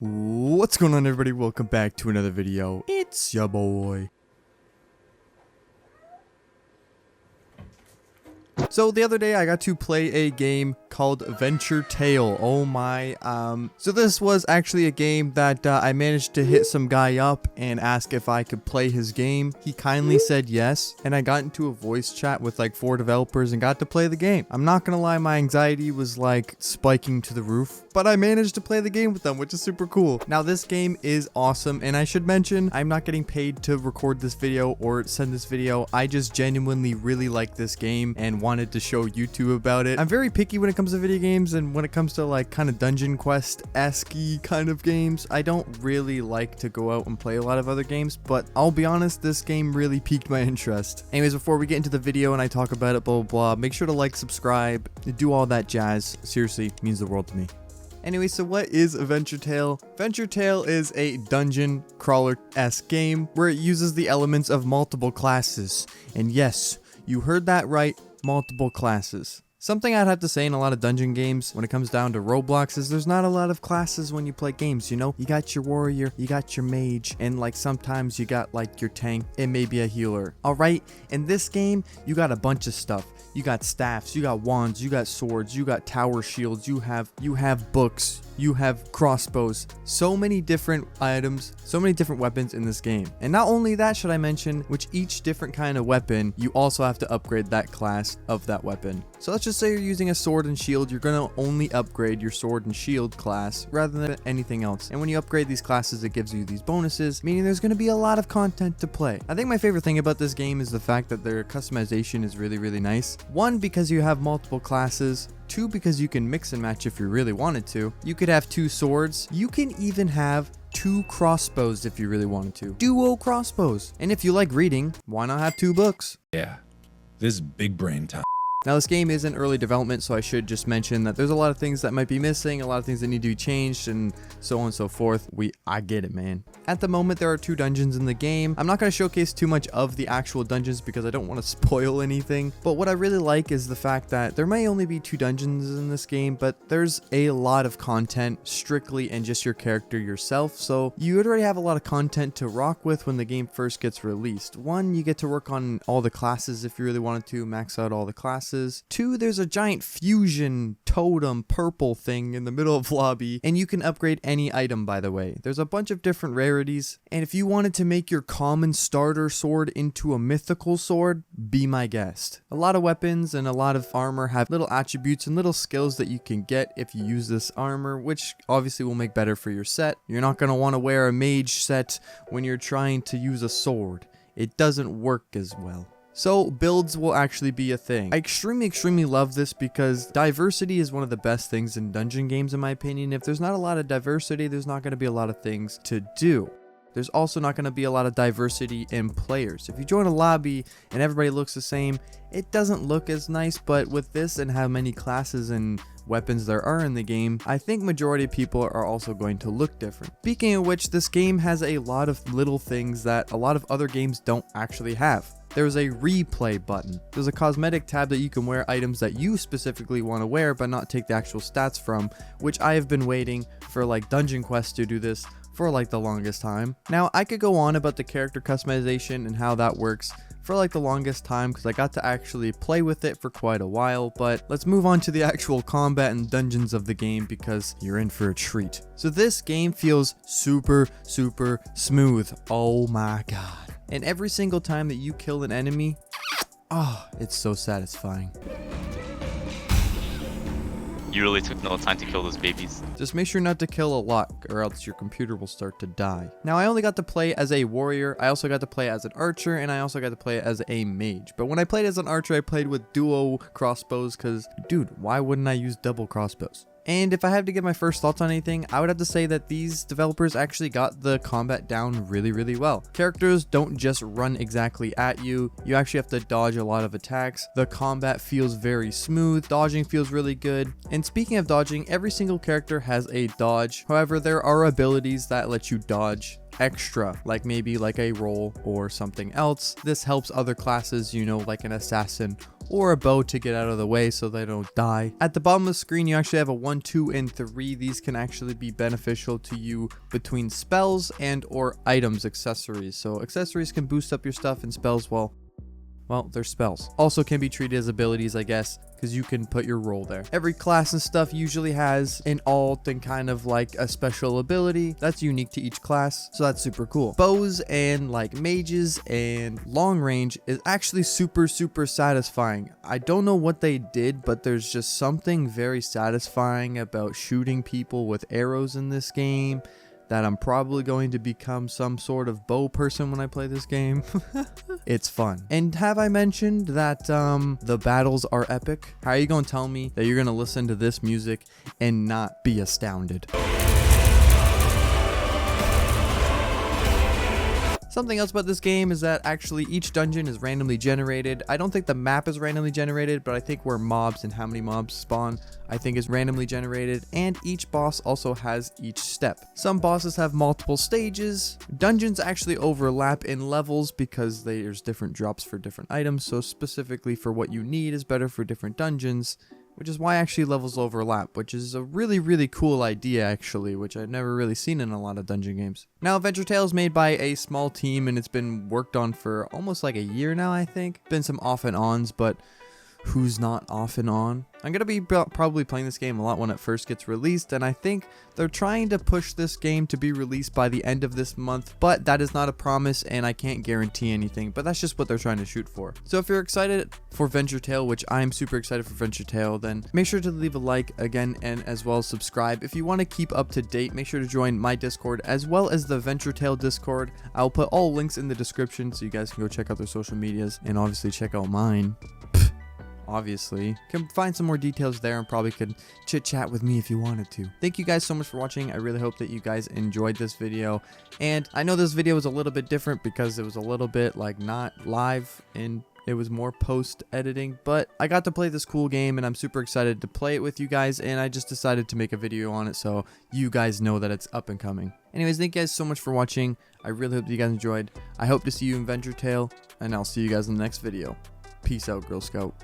What's going on, everybody? Welcome back to another video. It's your boy. So the other day I got to play a game called Adventure Tale. Oh my, so this was actually a game that I managed to hit some guy up and ask if I could play his game. He kindly said yes, and I got into a voice chat with like 4 developers and got to play the game. I'm not gonna lie, my anxiety was like spiking to the roof, but I managed to play the game with them, which is super cool. Now this game is awesome, and I should mention I'm not getting paid to record this video or send this video. I just genuinely really like this game and wanted to show YouTube about it. I'm very picky when it comes to video games, and when it comes to like kind of dungeon quest-esque kind of games, I don't really like to go out and play a lot of other games, but I'll be honest, this game really piqued my interest. Anyways, before we get into the video and I talk about it, blah blah blah, make sure to like, subscribe, do all that jazz. Seriously, it means the world to me. Anyway, so what is Adventure Tale? Adventure Tale is a dungeon crawler-esque game where it uses the elements of multiple classes. And yes, you heard that right, multiple classes. Something I'd have to say in a lot of dungeon games when it comes down to Roblox is there's not a lot of classes when you play games, you know? You got your warrior, you got your mage, and like sometimes you got like your tank and maybe a healer. Alright, in this game, you got a bunch of stuff. You got staffs, you got wands, you got swords, you got tower shields, you have books, you have crossbows. So many different items, so many different weapons in this game. And not only that, should I mention, which each different kind of weapon, you also have to upgrade that class of that weapon. So let's just say you're using a sword and shield, you're gonna only upgrade your sword and shield class rather than anything else. And when you upgrade these classes, it gives you these bonuses, meaning there's gonna be a lot of content to play. I think my favorite thing about this game is the fact that their customization is really nice. 1, because you have multiple classes. 2, because you can mix and match if you really wanted to. You could have 2 swords. You can even have 2 crossbows if you really wanted to. Duo crossbows. And if you like reading, why not have 2 books? Yeah, this big brain time. Now this game is in early development, so I should just mention that there's a lot of things that might be missing, a lot of things that need to be changed, and so on and so forth. I get it, man. At the moment, there are 2 dungeons in the game. I'm not going to showcase too much of the actual dungeons because I don't want to spoil anything, but what I really like is the fact that there may only be 2 dungeons in this game, but there's a lot of content strictly in just your character yourself, so you already have a lot of content to rock with when the game first gets released. 1, you get to work on all the classes if you really wanted to, max out all the classes. 2, there's a giant fusion totem purple thing in the middle of lobby, and you can upgrade any item, by the way. There's a bunch of different rarities, and if you wanted to make your common starter sword into a mythical sword, be my guest. A lot of weapons and a lot of armor have little attributes and little skills that you can get if you use this armor, which obviously will make better for your set. You're not going to want to wear a mage set when you're trying to use a sword. It doesn't work as well. So builds will actually be a thing. I extremely love this because diversity is one of the best things in dungeon games, in my opinion. If there's not a lot of diversity, there's not going to be a lot of things to do. There's also not going to be a lot of diversity in players. If you join a lobby and everybody looks the same, it doesn't look as nice, but with this and how many classes and weapons there are in the game, I think majority of people are also going to look different. Speaking of which, this game has a lot of little things that a lot of other games don't actually have. There's a replay button. There's a cosmetic tab that you can wear items that you specifically want to wear but not take the actual stats from, which I have been waiting for like Dungeon Quest to do this for like the longest time. Now I could go on about the character customization and how that works for like the longest time because I got to actually play with it for quite a while, but let's move on to the actual combat and dungeons of the game because you're in for a treat. So this game feels super smooth. Oh my god. And every single time that you kill an enemy, it's so satisfying. You really took no time to kill those babies. Just make sure not to kill a lot or else your computer will start to die. Now I only got to play as a warrior, I also got to play as an archer, and I also got to play as a mage. But when I played as an archer, I played with duo crossbows because, dude, why wouldn't I use double crossbows? And if I have to give my first thoughts on anything, I would have to say that these developers actually got the combat down really well. Characters don't just run exactly at you. You actually have to dodge a lot of attacks. The combat feels very smooth. Dodging feels really good. And speaking of dodging, every single character has a dodge. However, there are abilities that let you dodge extra, like maybe like a roll or something else. This helps other classes, you know, like an assassin or a bow to get out of the way so they don't die. At the bottom of the screen, you actually have a 1, 2, and 3. These can actually be beneficial to you between spells and or items, accessories. So accessories can boost up your stuff, and spells, well, they're spells. Also can be treated as abilities, I guess, because you can put your roll there. Every class and stuff usually has an alt and kind of like a special ability that's unique to each class, so that's super cool. Bows and like mages and long range is actually super satisfying. I don't know what they did, but there's just something very satisfying about shooting people with arrows in this game that I'm probably going to become some sort of bow person when I play this game. It's fun. And have I mentioned that the battles are epic? How are you gonna tell me that you're gonna listen to this music and not be astounded? Something else about this game is that actually each dungeon is randomly generated. I don't think the map is randomly generated, but I think where mobs and how many mobs spawn, I think is randomly generated. And each boss also has each step. Some bosses have multiple stages. Dungeons actually overlap in levels because there's different drops for different items. So specifically for what you need is better for different dungeons, which is why actually levels overlap, which is a really cool idea actually, which I've never really seen in a lot of dungeon games. Now, Adventure Tale is made by a small team and it's been worked on for almost like a year now, I think. Been some off and ons, but who's not off and on? I'm going to be probably playing this game a lot when it first gets released, and I think they're trying to push this game to be released by the end of this month, but that is not a promise and I can't guarantee anything, but that's just what they're trying to shoot for. So if you're excited for Venture Tale, which I'm super excited for Venture Tale, then make sure to leave a like again and as well as subscribe. If you want to keep up to date, make sure to join my Discord as well as the Venture Tale Discord. I'll put all links in the description so you guys can go check out their social medias and obviously check out mine. Obviously, can find some more details there and probably could chit chat with me if you wanted to. Thank you guys so much for watching. I really hope that you guys enjoyed this video, and I know this video was a little bit different because it was a little bit like not live and it was more post editing, but I got to play this cool game and I'm super excited to play it with you guys, and I just decided to make a video on it so you guys know that it's up and coming. Anyways, thank you guys so much for watching. I really hope that you guys enjoyed. I hope to see you in Venture Tale, and I'll see you guys in the next video. Peace out, Girl Scout.